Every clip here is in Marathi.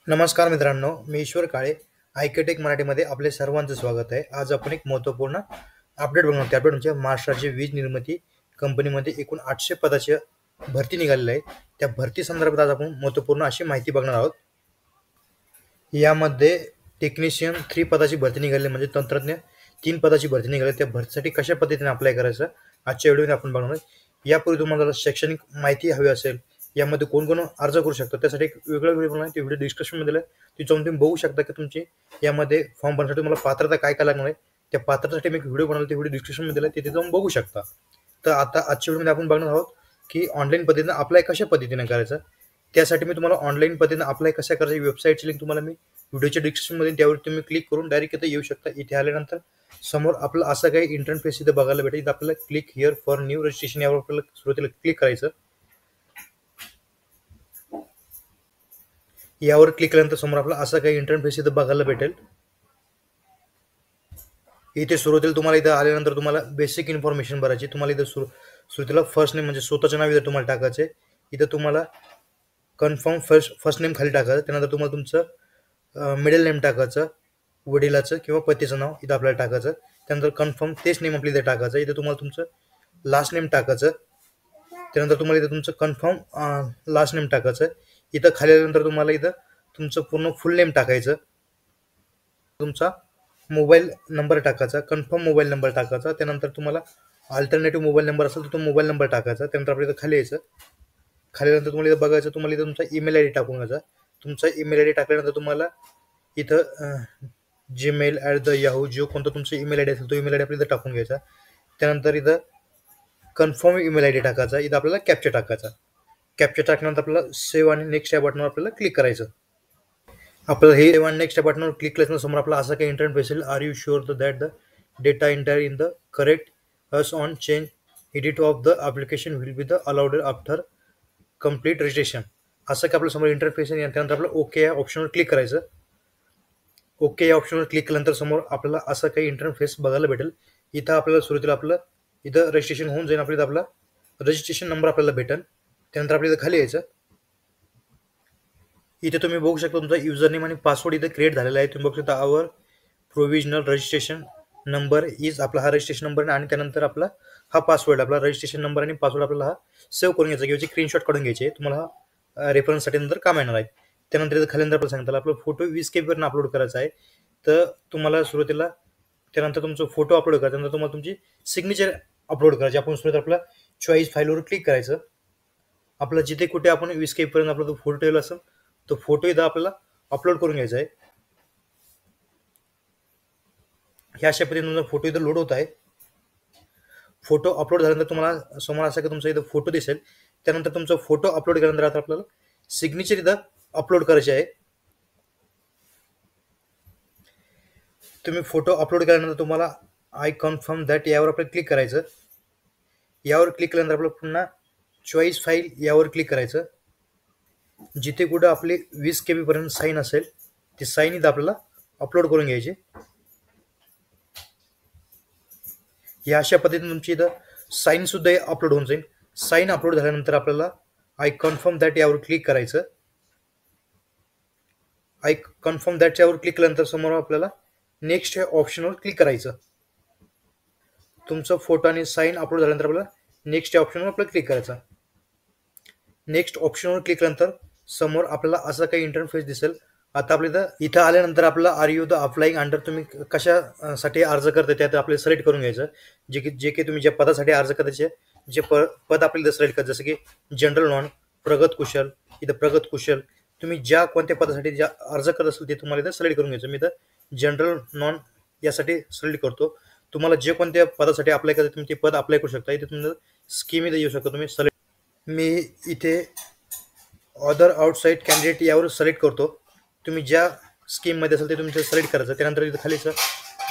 नमस्कार मित्रांनो, मी ईश्वर काळे. आयकेटेक मराठीमध्ये आपले सर्वांचं स्वागत आहे. आज आपण एक महत्त्वपूर्ण अपडेट बघणार आहोत. ते अपडेट म्हणजे महाराष्ट्र राज्य वीज निर्मिती कंपनीमध्ये एकूण 800 पदाची भरती निघालेली आहे. त्या भरती संदर्भात आज आपण महत्त्वपूर्ण अशी माहिती बघणार आहोत. यामध्ये टेक्निशियन 3 पदाची भरती निघाली, म्हणजे तंत्रज्ञ 3 पदाची भरती निघाली. त्या भरतीसाठी कशा पद्धतीने अप्लाय करायचं आजच्या व्हिडिओमध्ये आपण बघणार आहोत. यापूर्वी तुम्हाला शैक्षणिक माहिती हवी असेल, यामध्ये कोण कोण अर्ज करू शकतो, त्यासाठी एक वेगळा व्हिडिओ बनवला आहे. ते व्हिडिओ डिस्क्रिप्शनमध्ये दिला आहे. तिथे जाऊन तुम्ही बघू शकता की तुमची यामध्ये फॉर्म भरण्यासाठी तुम्हाला पात्रता काय काय लागणार आहे. त्या पात्रतेसाठी मी एक व्हिडिओ बनवला, ते व्हिडिओ डिस्क्रिप्शनमध्ये दिला आहे, तिथे जाऊन बघू शकता. तर आता आजच्या व्हिडिओमध्ये आपण बघणार आहोत की ऑनलाईन पद्धतीने अप्लाय कशा पद्धतीने करायचं. त्यासाठी मी तुम्हाला ऑनलाईन पद्धतीने अप्लाय कशा करायची वेबसाईटची लिंक तुम्हाला मी व्हिडिओच्या डिस्क्रिप्शनमध्ये, त्यावर तुम्ही क्लिक करून डायरेक्ट इथे येऊ शकता. इथे आल्यानंतर समोर आपलं असं काही इंटरफेस इथे बघायला भेटेल. इथं आपल्याला click here for new registration यावर आपल्याला सुरुवातीला क्लिक करायचं. यावर क्लिक केल्यानंतर समोर आपला असं काही इंटरफेस इथं बघायला भेटेल. इथे सुरुवातीला तुम्हाला इथं आल्यानंतर तुम्हाला बेसिक इन्फॉर्मेशन भरायची. तुम्हाला इथं सुरुवातीला फर्स्ट नेम म्हणजे स्वतःचं नाव इथं तुम्हाला टाकायचं आहे. इथं तुम्हाला कन्फर्म फर्स्ट नेम खाली टाकायचं. त्यानंतर तुम्हाला तुमचं मिडल नेम टाकायचं, वडिलाचं किंवा पतीचं नाव इथं आपल्याला टाकायचं. त्यानंतर कन्फर्म तेच नेम आपल्या इथे टाकायचं. इथं तुम्हाला तुमचं लास्ट नेम टाकायचं. त्यानंतर तुम्हाला इथं तुमचं कन्फर्म लास्ट नेम टाकायचं. इथं खाली आल्यानंतर तुम्हाला इथं तुमचं पूर्ण फुल नेम टाकायचं. तुमचा मोबाईल नंबर टाकायचा, कन्फर्म मोबाईल नंबर टाकायचा. त्यानंतर तुम्हाला अल्टरनेटिव्ह मोबाईल नंबर असेल तर तो मोबाईल नंबर टाकायचा. त्यानंतर आपल्या इथं खाली यायचं. खाली आल्यानंतर तुम्हाला इथं बघायचं, तुम्हाला इथं तुमचा ईमेल आय डी टाकून घ्यायचा. तुमचा ईमेल आय डी टाकल्यानंतर तुम्हाला इथं gmail@yahoo जो कोणता तुमचा ईमेल आय डी असेल तो ईमेल आय डी आपल्या इथं टाकून घ्यायचा. त्यानंतर इथं कन्फर्म ईमेल आय डी टाकायचा. इथं आपल्याला कॅप्चा टाकायचा. कॅप्चा टाकल्यानंतर आपल्याला सेव्ह आणि नेक्स्ट या बटनवर आपल्याला क्लिक करायचं. आपल्याला हे सेव्ह आणि नेक्स्ट या बटनवर क्लिक केल्यानंतर समोर आपला असा काही इंटरफेस येईल. Are you sure that the data enter in the correct as on change edit of the application will be the allowed after complete registration. असं की आपल्या समोर इंटरफेस आहे. त्यानंतर आपल्याला ओके या ऑप्शनवर क्लिक करायचं. ओके या ऑप्शनवर क्लिक केल्यानंतर समोर आपल्याला असं काही इंटरफेस बघायला भेटेल. इथं आपल्याला सुरुवातीला आपलं इथं रजिस्ट्रेशन होऊन जाईल. आपल्या इथं आपला रजिस्ट्रेशन नंबर आपल्याला भेटेल. त्यानंतर आपल्या इथं खाली यायचं. इथे तुम्ही बघू शकता तुमचा युजर नेम आणि पासवर्ड इथं क्रिएट झालेला आहे. तुम्ही बघू शकता आवर प्रोव्हिजनल रजिस्ट्रेशन नंबर इज आपला हा रजिस्ट्रेशन नंबर आणि त्यानंतर आपला हा पासवर्ड, आपला रजिस्ट्रेशन नंबर आणि पासवर्ड आपल्याला हा सेव्ह करून घ्यायचा किंवा स्क्रीनशॉट काढून घ्यायचे. तुम्हाला हा रेफरन्ससाठी नंतर काम येणार आहे. त्यानंतर इथं खाली आपल्याला सांगताल आपला फोटो 20 KB वरून अपलोड करायचा आहे. तर तुम्हाला सुरुवातीला त्यानंतर तुमचा फोटो अपलोड करायचा. त्यानंतर तुम्हाला तुमची सिग्नेचर अपलोड करायची. आपण सुरुवातीला आपला चॉईस फाईलवर क्लिक करायचं. आपलं जिथे कुठे आपण 20 KB पर्यंत आपला तो फोटो ठेवला असेल तो फोटो इथं आपल्याला अपलोड करून घ्यायचा आहे. ह्या अशा पद्धतीने तुमचा फोटो इथं लोड होत आहे. फोटो अपलोड झाल्यानंतर तुम्हाला समोर असा की तुमचा इथं फोटो दिसेल. त्यानंतर तुमचा फोटो अपलोड केल्यानंतर आता आपल्याला सिग्नेचर इथं अपलोड करायचे आहे. तुम्ही फोटो अपलोड केल्यानंतर तुम्हाला आय कन्फर्म दॅट यावर आपण क्लिक करायचं. यावर क्लिक केल्यानंतर आपल्याला पुन्हा चॉईस फाईल यावर क्लिक करायचं. जिथे कुठं आपली 20 KB पर्यंत साईन असेल ती साईन इथं आपल्याला अपलोड करून घ्यायची. या अशा पद्धतीने तुमची इथं साईन सुद्धा अपलोड होऊन जाईल. साईन अपलोड झाल्यानंतर आपल्याला आय कन्फर्म दॅट यावर क्लिक करायचं. आय कन्फर्म दॅट यावर क्लिक केल्यानंतर समोर आपल्याला नेक्स्ट या ऑप्शनवर क्लिक करायचं. तुमचं फोटो आणि साईन अपलोड झाल्यानंतर आपल्याला नेक्स्ट या ऑप्शनवर आपल्याला क्लिक करायचं. नेक्स्ट ऑप्शनवर क्लिक केल्यानंतर समोर आपल्याला असं काही इंटरफेस दिसेल. आता आपल्या इथं आल्यानंतर आपला are you the applying under, तुम्ही कशासाठी अर्ज करता त्यात आपल्याला सिलेक्ट करून घ्यायचं. जे की तुम्ही ज्या पदासाठी अर्ज करताचे जे पद आपल्याला सिलेक्ट करायचं, जसं की जनरल नॉन, प्रगत कुशल. इथं प्रगत कुशल तुम्ही ज्या कोणत्या पदासाठी ज्या अर्ज करत असेल ते तुम्हाला इथं सिलेक्ट करून घ्यायचं. मी इथं जनरल नॉन यासाठी सिलेक्ट करतो. तुम्हाला जे कोणत्या पदासाठी अप्लाय करायचं तुम्ही ते पद अप्लाय करू शकता. इथे तुम्ही स्कीम इथं येऊ शकता. तुम्ही सिलेक्ट, मी इथे अदर आउटसाईड कॅन्डिडेट यावर सिलेक्ट करतो. तुम्ही ज्या स्कीममध्ये असेल ते तुम्ही सिलेक्ट करायचं. त्यानंतर इथं खालीच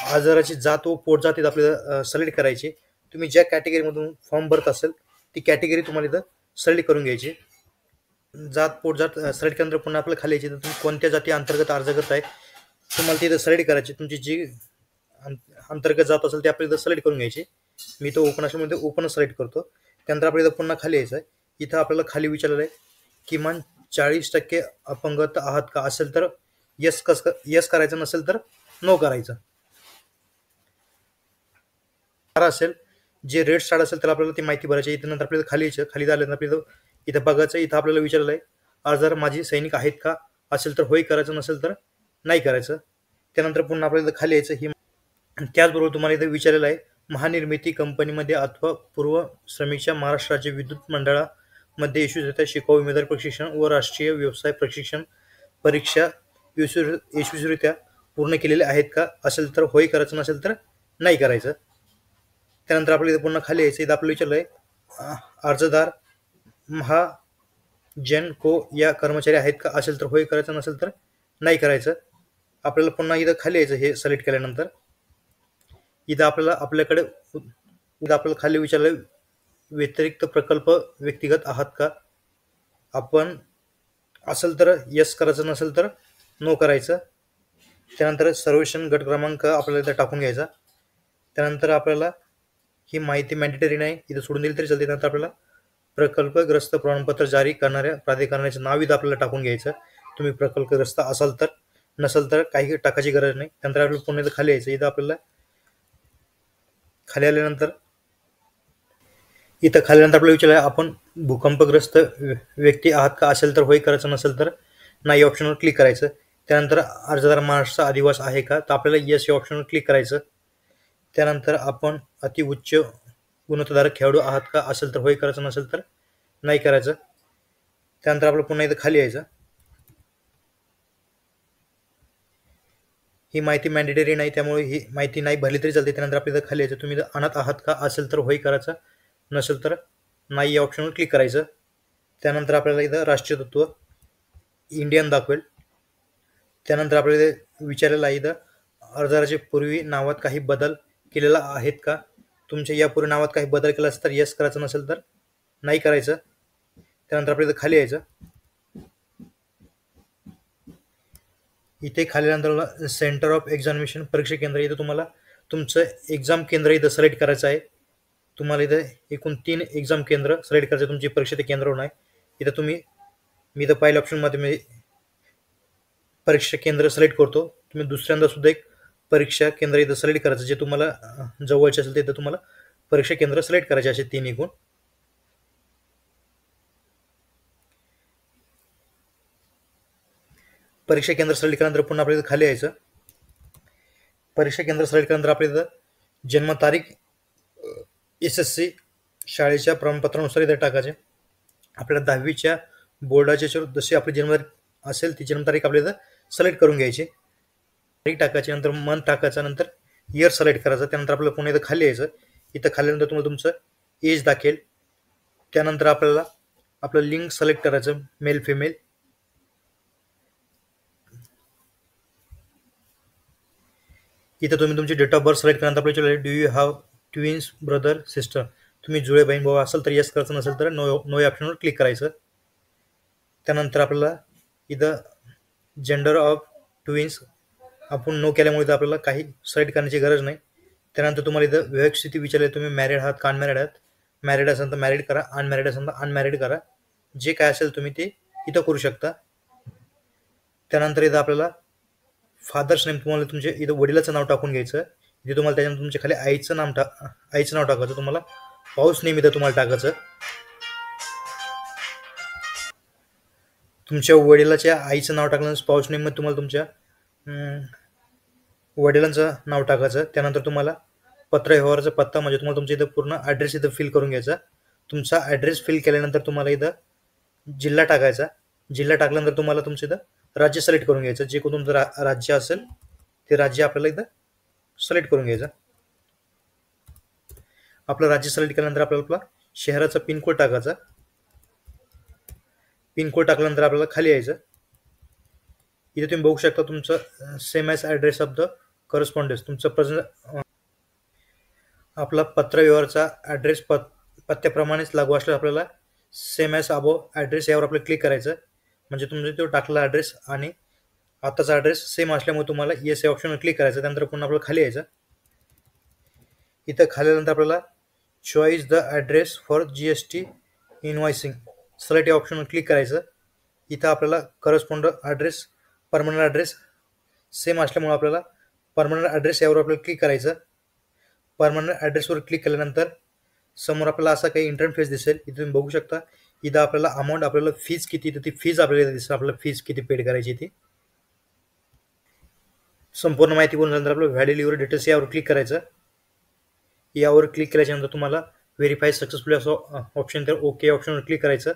आजाराची जात व पोट जात आपल्याला सिलेक्ट करायची. तुम्ही ज्या कॅटेगरीमधून फॉर्म भरत असेल ती कॅटेगरी तुम्हाला इथं सिलेक्ट करून घ्यायची. जात पोट जात सिलेक्ट केल्यानंतर पुन्हा आपल्याला खाली यायची. तर तुम्ही कोणत्या जाती अंतर्गत अर्ज करताय तुम्हाला तिथं सिलेक्ट करायची. तुमची जी अंतर्गत जात असेल ते आपल्याला इथं सिलेक्ट करून घ्यायची. मी तो ओपन असल्यामुळे ओपन सिलेक्ट करतो. त्यानंतर आपल्याला इथं पुन्हा खाली यायचं आहे. इथं आपल्याला खाली विचारलेलं आहे किमान 40% अपंगत आहात का असेल तर यस करायचं, नसेल तर नो करायचं. असेल जे रेड स्टार असेल त्याला आपल्याला ती माहिती भरायची. इथं नंतर आपल्याला खाली यायचं. खाली झाल्यानंतर आपल्याला इथं बघायचं. इथं आपल्याला विचारलं आहे अर्जदार माझी सैनिक आहेत का असेल तर होय करायचं, नसेल तर नाही करायचं. त्यानंतर पुन्हा आपल्याला खाली यायचं. ही त्याचबरोबर तुम्हाला इथं विचारलेलं आहे महानिर्मिती कंपनीमध्ये अथवा पूर्व श्रमिकच्या महाराष्ट्र राज्य विद्युत मंडळामध्ये यशस्वीरित्या शिकाऊ उमेदवार प्रशिक्षण व राष्ट्रीय व्यवसाय प्रशिक्षण परीक्षा यशस्वीरित्या पूर्ण केलेले आहेत का असेल तर होय करायचं, नसेल तर नाही करायचं. त्यानंतर आपल्याला इथं पुन्हा खाली यायचं. इथं आपल्याला विचारलंय अर्जदार महाजनको या कर्मचारी आहेत का असेल तर होय करायचं, नसेल तर नाही करायचं. आपल्याला पुन्हा इथं खाली यायचं. हे सिलेक्ट केल्यानंतर इथं आपल्याकडे खाली विचारलंय व्यतिरिक्त प्रकल्प व्यक्तिगत आहात का. आपण असेल तर यस करायचं, नसेल तर नो करायचं. त्यानंतर सर्वेक्षण गट क्रमांक आपल्याला इथं टाकून घ्यायचा. त्यानंतर आपल्याला ही माहिती मॅन्डेटरी नाही, इथं सोडून दिली तरी चालते. त्यानंतर आपल्याला प्रकल्पग्रस्त प्रमाणपत्र जारी करणाऱ्या प्राधिकरणाचे नाव इथं आपल्याला टाकून घ्यायचं. तुम्ही प्रकल्पग्रस्त असाल तर, नसेल तर काही टाकायची गरज नाही. त्यानंतर आपल्याला पुन्हा इथं खाली यायचं. इथं आपल्याला खाली आल्यानंतर आपल्याला विचारलं आपण भूकंपग्रस्त व्यक्ती आहात का असेल तर होय करायचं, नसेल तर नाही ऑप्शनवर क्लिक करायचं. त्यानंतर अर्जदार महाराष्ट्राचा आदिवास आहे का तर आपल्याला येस या ऑप्शनवर क्लिक करायचं. त्यानंतर आपण अति उच्च गुणवत्ताधारक खेळाडू आहात का असेल तर होय करायचं, नसेल तर नाही करायचं. त्यानंतर आपल्याला पुन्हा इथं खाली यायचं. ही माहिती मॅन्डेटरी नाही, त्यामुळे ही माहिती नाही भरली तरी चालते. त्यानंतर आपल्याला खाली यायचं. तुम्ही अनाथ आहात का असेल तर होय करायचं, नसेल तर नाही या ऑप्शनवर क्लिक करायचं. त्यानंतर आपल्याला इथं राष्ट्रीय तत्व इंडियन दाखवेल. त्यानंतर आपल्याला विचारलेलं आहे इथं अर्जदाराचे पूर्वी नावात काही बदल केलेला आहेत का. तुमच्या यापूर्वी नावात काही बदल केला असेल तर येस करायचं, नसेल तर नाही करायचं. त्यानंतर आपल्याला खाली यायचं. इथे खाली नंतर सेंटर ऑफ एक्झामिनेशन परीक्षा केंद्र, इथं तुम्हाला तुमचं एक्झाम केंद्र इथं सिलेक्ट करायचं आहे. तुम्हाला इथं एकूण 3 एक्झाम केंद्र सिलेक्ट करायचं तुमची परीक्षा ते केंद्रावर आहे. इथं मी इथं पहिल्या ऑप्शनमध्ये मी परीक्षा केंद्र सिलेक्ट करतो. तुम्ही दुसऱ्यांदा सुद्धा एक परीक्षा केंद्र इथं सिलेक्ट करायचं जे तुम्हाला जवळचे असेल तिथं तुम्हाला परीक्षा केंद्र सिलेक्ट करायचे असे 3 एकूण. परीक्षा केंद्र सिलेक्ट केल्यानंतर पुन्हा आपल्याला खाली यायचं. परीक्षा केंद्र सिलेक्ट केल्यानंतर आपल्याला जन्मतारीख SSC शाळेच्या प्रमाणपत्रानुसार इथं टाकायचे. आपल्याला 10वीच्या बोर्डाच्या जशी आपली जन्मतारीख असेल ती जन्मतारीख आपल्याला सिलेक्ट करून घ्यायची. तारीख टाकायची, नंतर मंथ टाकायचं, नंतर इयर सिलेक्ट करायचं. त्यानंतर आपल्याला पुन्हा इथं खाली यायचं. इथं खाल्ल्यानंतर तुम्हाला तुमचं एज दाखवेल. त्यानंतर आपल्याला आपलं लिंग सिलेक्ट करायचं मेल फिमेल. इथं तुम्ही तुमची डेट ऑफ बर्थ सिलेक्ट केल्यानंतर आपल्याला do you have twins brother sister, तुम्ही जुळे बहीण भाऊ असेल तर येस करायचं, नसेल तर नो ऑप्शनवर क्लिक करायचं. त्यानंतर आपल्याला इथं जेंडर ऑफ ट्विन्स आपण नो केल्यामुळे इथं आपल्याला काही सिलेक्ट करण्याची गरज नाही. त्यानंतर तुम्हाला इथं विवाहित स्थिती विचारली तुम्ही मॅरिड आहात का अनमॅरिड आहात. मॅरिड असेल तर मॅरिड करा, अनमॅरिड असेल तर अनमॅरिड करा. जे काय असेल तुम्ही ते इथं करू शकता. त्यानंतर इथं आपल्याला फादर्स नेम तुम्हाला तुमचे इथं वडिलाचं नाव टाकून घ्यायचं. इथे तुम्हाला त्याच्यानंतर तुमच्या खाली आईचं नाव टाकायचं. तुम्हाला पाऊस नेम इथं तुम्हाला टाकायचं. तुमच्या वडिलाच्या आईचं नाव टाकल्यानंतर स्पाऊस नेममध्ये तुम्हाला तुमच्या वडिलांचं नाव टाकायचं. त्यानंतर तुम्हाला पत्र व्यवहाराचा पत्ता म्हणजे तुम्हाला तुमच्या इथं पूर्ण ॲड्रेस इथं फिल करून घ्यायचा. तुमचा ॲड्रेस फिल केल्यानंतर तुम्हाला इथं जिल्हा टाकायचा. जिल्हा टाकल्यानंतर तुम्हाला तुमचं इथं राज्य सिलेक्ट करून घ्यायचं. जे कोण तुमचं राज्य असेल ते राज्य आपल्याला इथं सिलेक्ट करून घ्यायचं. आपलं राज्य सिलेक्ट केल्यानंतर आपल्याला शहराचा पिनकोड टाकायचा. पिनकोड टाकल्यानंतर आपल्याला खाली यायचं. इथे तुम्ही बघू शकता तुमचं same as address of the correspondence तुमचं प्रेझेंट आपला पत्र व्यवहाराचा ॲड्रेस पत्त्याप्रमाणेच लागू असल्यास आपल्याला सेम ॲज अबो ॲड्रेस यावर आपल्याला क्लिक करायचं. म्हणजे तुमचा तो टाकला ॲड्रेस आणि आताचा ॲड्रेस सेम असल्यामुळे तुम्हाला येस या ऑप्शनवर क्लिक करायचं. त्यानंतर पुन्हा आपल्याला खाली यायचं. इथं खाल्यानंतर आपल्याला choice the address for GST invoicing select या ऑप्शनवर क्लिक करायचं. इथं आपल्याला correspond address, permanent address same असल्यामुळे आपल्याला परमनंट ॲड्रेस यावर आपल्याला क्लिक करायचं. परमनंट ॲड्रेसवर क्लिक केल्यानंतर समोर आपल्याला असा काही इंटरफेस दिसेल. इथे तुम्ही बघू शकता. इथं आपल्याला अमाऊंट, आपल्याला फीज किती, तर ती फीज आपल्याला दिसेल. आपल्याला फीज किती पेड करायची ती संपूर्ण माहिती बोलल्यानंतर आपलं व्हॅलिड युअर डिटेल्स यावर क्लिक करायचं. यावर क्लिक केल्याच्यानंतर तुम्हाला व्हेरीफाय सक्सेसफुली असं ऑप्शन, तर ओके ऑप्शनवर क्लिक करायचं.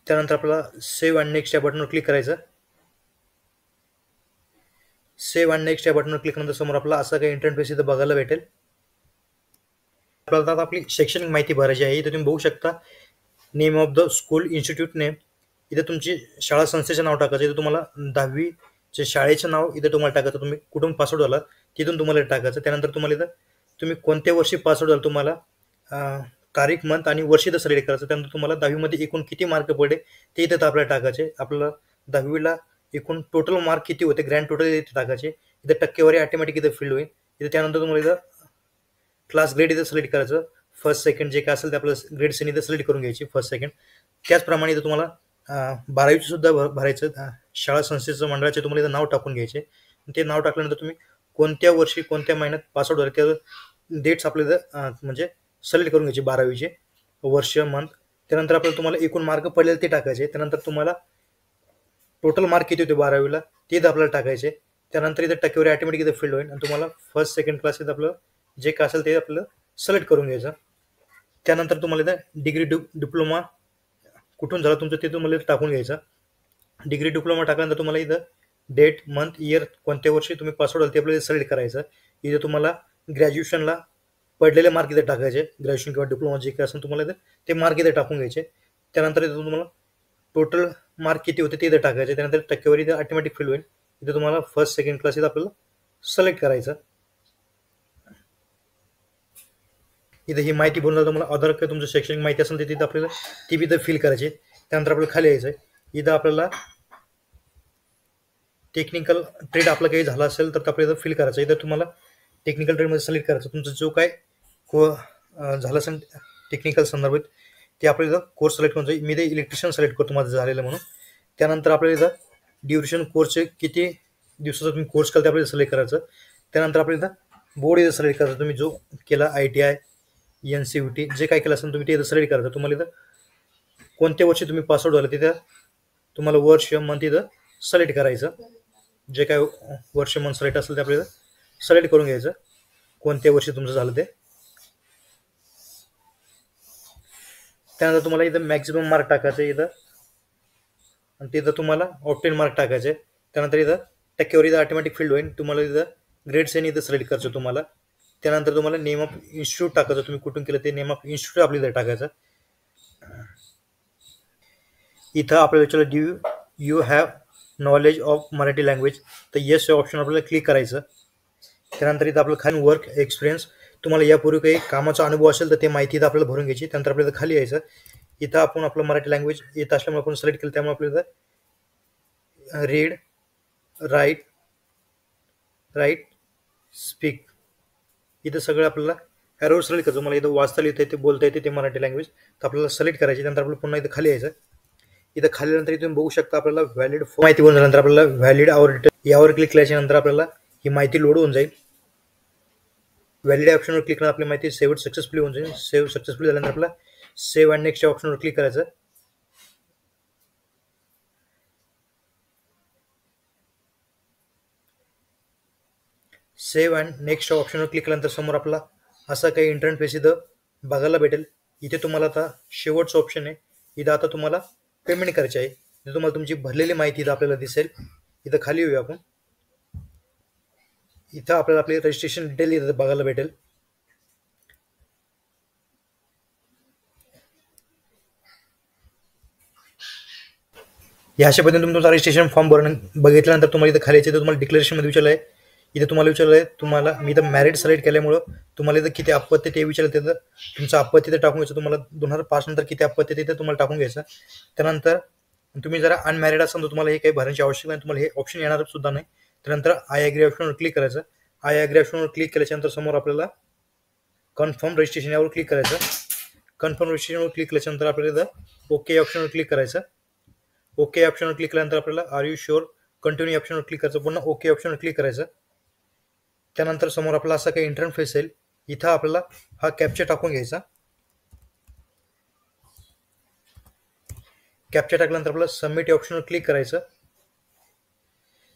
त्यानंतर आपल्याला सेव्ह अँड नेक्स्ट या बटनवर क्लिक करायचं. सेव्ह अँड नेक्स्ट या बटनवर क्लिक केल्यानंतर समोर आपला असा काही इंटरफेस इथं बघायला भेटेल. आपल्याला आता आपली शैक्षणिक माहिती भरायची आहे. इथे तुम्ही बघू शकता name of the school, institute name. इथे तुमची शाळा संस्थेचे नाव टाकायचं. इथे तुम्हाला 10वीचे शाळेचं नाव इथे तुम्हाला टाकायचं. तुम्ही कुठून पासआउट झाला तिथून तुम्हाला टाकायचं. त्यानंतर तुम्हाला इथं तुम्ही कोणत्या वर्षी पासआउट झाला, तुम्हाला तारीख, मंथ आणि वर्ष इथं सिलेक्ट करायचं. त्यानंतर तुम्हाला 10वीमध्ये एकूण किती मार्क पडले ते इथं आपल्याला टाकायचे. आपल्याला 10वीला एकूण टोटल मार्क किती होते, ग्रँड टोटल इथे टाकायचे. इथे टक्केवारी ऑटोमॅटिक इथं फिल होईल. इथे त्यानंतर तुम्हाला इथं क्लास ग्रेड इथं सिलेक्ट करायचं. फर्स्ट सेकंड जे काय असेल ते आपलं ग्रेड सेन इथं सिलेक्ट करून घ्यायची, फर्स्ट सेकंड. त्याचप्रमाणे इथं तुम्हाला 12वीचं सुद्धा भरायचं. शाळा संस्थेचं मंडळाचे तुम्हाला इथं नाव टाकून घ्यायचे. ते नाव टाकल्यानंतर तुम्ही कोणत्या वर्षी कोणत्या महिन्यात पासआउट झाले त्या डेट्स आपल्याला म्हणजे सिलेक्ट करून घ्यायचे. 12वीचे वर्ष, मंथ. त्यानंतर आपल्याला तुम्हाला एकूण मार्क पडलेले ते टाकायचे. त्यानंतर तुम्हाला टोटल मार्क किती होते 12वीला ते इथं आपल्याला टाकायचे. त्यानंतर इथं टक्केवारी ऑटोमॅटिक इथं फिल्ड होईल आणि तुम्हाला फर्स्ट सेकंड क्लास इथं आपलं जे काय असेल ते आपलं सिलेक्ट करून घ्यायचं. त्यानंतर तुम्हाला इथं डिग्री, डिप्लोमा कुठून झाला तुमचं ते तुम्हाला इथं टाकून घ्यायचं. डिग्री, डिप्लोमा टाकल्यानंतर तुम्हाला इथं डेट, मंथ, इयर, कोणत्या वर्षी तुम्ही पासआउट झाला ते आपल्याला सिलेक्ट करायचं. इथं तुम्हाला ग्रॅज्युएशनला पडलेले मार्क इथे टाकायचे. ग्रॅज्युएशन किंवा डिप्लोमा जे काय असेल तुम्हाला इथं ते मार्क इथे टाकून घ्यायचे. त्यानंतर इथं तुम्हाला टोटल मार्क किती होते ते इथं टाकायचे. त्यानंतर टक्केवारी इथं ऑटोमॅटिक फिल होईल. इथं तुम्हाला फर्स्ट सेकंड क्लास इथं आपल्याला सिलेक्ट करायचं. इथं ही माहिती बोलणार तुम्हाला आधार कार्ड, तुमचं शैक्षणिक माहिती असेल तर तिथं आपल्याला ती बी इथं फिल करायची. त्यानंतर आपल्याला खाली यायचं आहे. इथं आपल्याला टेक्निकल ट्रेड आपलं काही झालं असेल तर आपल्याला इथं फिल करायचं. इथं तुम्हाला टेक्निकल ट्रेडमध्ये सिलेक्ट करायचं. तुमचं जो काय झालं असेल टेक्निकल संदर्भात ते आपल्याला इथं कोर्स सिलेक्ट करून जाईल. मी ते इलेक्ट्रिशियन सिलेक्ट करतो माझं झालेलं म्हणून. त्यानंतर आपल्याला इथं ड्युरेशन कोर्सचे किती दिवसाचा तुम्ही कोर्स केला ते आपल्याला सिलेक्ट करायचं. त्यानंतर आपल्याला इथं बोर्ड इथं सिलेक्ट करायचं. तुम्ही जो केला ITI, NCVT जे काय केलं असेल तुम्ही ते इथं सिलेक्ट करायचं. तुम्हाला इथं कोणत्या वर्षी तुम्ही पासआउट झालं तिथं तुम्हाला वर्ष, मंथ इथं सिलेक्ट करायचं. जे काय वर्ष, मंथ सिलेक्ट असेल ते आपल्याला सिलेक्ट करून घ्यायचं कोणत्या वर्षी तुमचं झालं ते. त्यानंतर तुम्हाला इथं मॅक्झिमम मार्क टाकायचे इथं आणि तिथं तुम्हाला ऑप्टेन मार्क टाकायचे. त्यानंतर इथं टक्केवारी इथं ऑटोमॅटिक फिल्ड होईल. तुम्हाला इथं ग्रेड सेन इथं सिलेक्ट करायचं तुम्हाला. त्यानंतर तुम्हाला नेम ऑफ इन्स्टिट्यूट टाकायचं. तुम्ही कुठून केलं ते नेम ऑफ इन्स्टिट्यूट आपल्याला इथं टाकायचं. इथं आपल्याला विचारलं do you have knowledge of Marathi language, तर येस या ऑप्शन आपल्याला क्लिक करायचं. त्यानंतर इथं आपलं खाली वर्क एक्सपिरियन्स, तुम्हाला यापूर्वी काही कामाचा अनुभव असेल तर ते माहिती इथं आपल्याला भरून घ्यायची. त्यानंतर आपल्याला खाली यायचं. इथं आपण आपलं मराठी लँग्वेज येत असल्यामुळे आपण सिलेक्ट केलं त्यामुळे आपल्याला रीड, राईट, स्पीक इथं सगळं आपल्याला ॲरोवर सिलेक्ट करायचं. मला इथं वाचता लिहिता येते, बोलता येते ते मराठी लँग्वेज, तर आपल्याला सिलेक्ट करायची. त्यानंतर आपल्याला पुन्हा इथं खाली यायचं. इथं खाली नंतर तुम्ही बघू शकता आपल्याला व्हॅलिड माहिती बोलून झाल्यानंतर आपल्याला व्हॅलिड आवर डिटेल यावर क्लिक केल्याच्या नंतर आपल्याला ही माहिती लोड होऊन जाईल. व्हॅलिड ऑप्शनवर क्लिक करून आपली माहिती सेव्ह सक्सेसफुली होऊन जाईल. सेव्ह सक्सेसफुली झाल्यानंतर आपल्याला सेव्ह अँड नेक्स्ट ऑप्शनवर क्लिक करायचं. सेव्ह अँड नेक्स्ट ऑप्शनवर क्लिक केल्यानंतर समोर आपला असा काही इंटरफेस इथं बघायला भेटेल. इथे तुम्हाला आता शेवटचं ऑप्शन आहे. इथं आता तुम्हाला पेमेंट करायची आहे. इथं तुम्हाला तुमची भरलेली माहिती इथं आपल्याला दिसेल. इथं खाली येऊया आपण. इथं आपल्याला आपली रजिस्ट्रेशन डिटेल इथं बघायला भेटेल. या अशा पद्धतीने तुम्ही तुमचा रजिस्ट्रेशन फॉर्म बघितल्यानंतर तुम्हाला इथं खाली यायचं. तुम्हाला डिक्लेरेशनमध्ये विचारलं आहे. इथे तुम्हाला विचारलं आहे तुम्हाला, मी इथं मॅरिड सिलेक्ट केल्यामुळं तुम्हाला इथं किती अपत्य ते विचारलं. तिथं तुमचं अपत्य ते टाकून घ्यायचं. तुम्हाला 2005 नंतर किती अपत्य ते तुम्हाला टाकून घ्यायचं. त्यानंतर तुम्ही जरा अनमॅरिड असाल तर तुम्हाला हे काही भरण्याची आवश्यकता नाही. तुम्हाला हे ऑप्शन येणार सुद्धा नाही. त्यानंतर आय ॲग्री ऑप्शनवर क्लिक करायचं. आय ॲग्री ऑप्शनवर क्लिक केल्याच्यानंतर समोर आपल्याला कन्फर्म रजिस्ट्रेशन यावर क्लिक करायचं. कन्फर्म रजिस्ट्रेशनवर क्लिक केल्यानंतर आपल्याला इथं ओके ऑप्शनवर क्लिक करायचं. ओके ऑप्शनवर क्लिक केल्यानंतर आपल्याला आर यू शुअर कंटिन्यू ऑप्शनवर क्लिक करायचं. पुन्हा ओके ऑप्शनवर क्लिक करायचं. त्यानंतर समोर आपला असा काही इंटरफेस येईल. इथं आपल्याला हा कॅप्चा टाकून घ्यायचा. कॅप्चा टाकल्यानंतर आपल्याला सबमिट ऑप्शनवर क्लिक करायचं.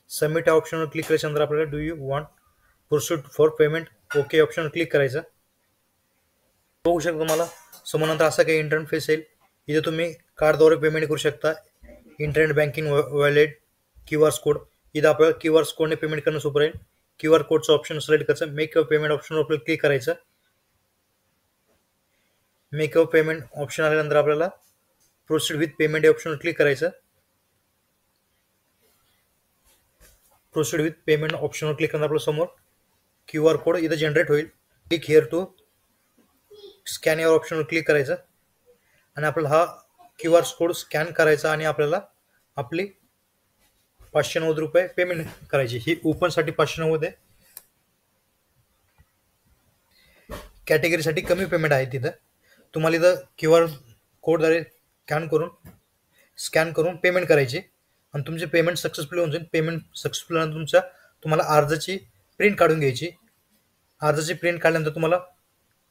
सबमिट ऑप्शनवर क्लिक केल्यानंतर आपल्याला do you want proceed for payment okay ऑप्शनवर क्लिक करायचं. बघू शकता तुम्हाला समोर नंतर असा काही इंटरफेस येईल. इथे तुम्ही कार्डद्वारे पेमेंट करू शकता. Internet banking, wallet, QR code. इथं आपल्याला क्यूआर कोडने पेमेंट करणं सोपं राहील. क्यूआर कोडचं ऑप्शन सिलेक्ट करायचं. मेक अ पेमेंट ऑप्शनवर आपल्याला क्लिक करायचं. मेक अ पेमेंट ऑप्शन आल्यानंतर आपल्याला प्रोसीड विथ पेमेंट ऑप्शनवर क्लिक करायचं. प्रोसीड विथ पेमेंट ऑप्शनवर क्लिक करणार आपल्या समोर क्यूआर कोड इथं जनरेट होईल. क्लिक हिअर टू स्कॅन या ऑप्शनवर क्लिक करायचं आणि आपल्याला हा क्यूआर कोड स्कॅन करायचा आणि आपल्याला आपली 590 रुपये पेमेंट करायची. ही ओपनसाठी 590 आहे. कॅटेगरीसाठी कमी पेमेंट आहे. तिथं तुम्हाला इथं क्यूआर कोडद्वारे स्कॅन करून पेमेंट करायची आणि तुमचे पेमेंट सक्सेसफुल होऊन जाईल. पेमेंट सक्सेसफुल झाल्यानंतर तुम्हाला अर्जाची प्रिंट काढून घ्यायची. अर्जाची प्रिंट काढल्यानंतर तुम्हाला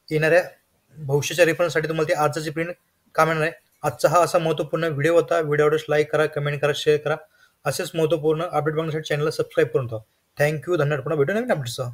येणाऱ्या भविष्याच्या रेफरन्ससाठी तुम्हाला ती अर्जाची प्रिंट काम येणार आहे. आजचा हा असा महत्त्वपूर्ण व्हिडिओ होता. व्हिडिओ आवडल्यास लाईक करा, कमेंट करा, शेअर करा. असेच महत्त्वपूर्ण अपडेट बघण्यासाठी चॅनलला सबस्क्राईब करून ठेवा. थँक्यू, धन्यवाद. पुन्हा भेटू नवीन अपडेटसह.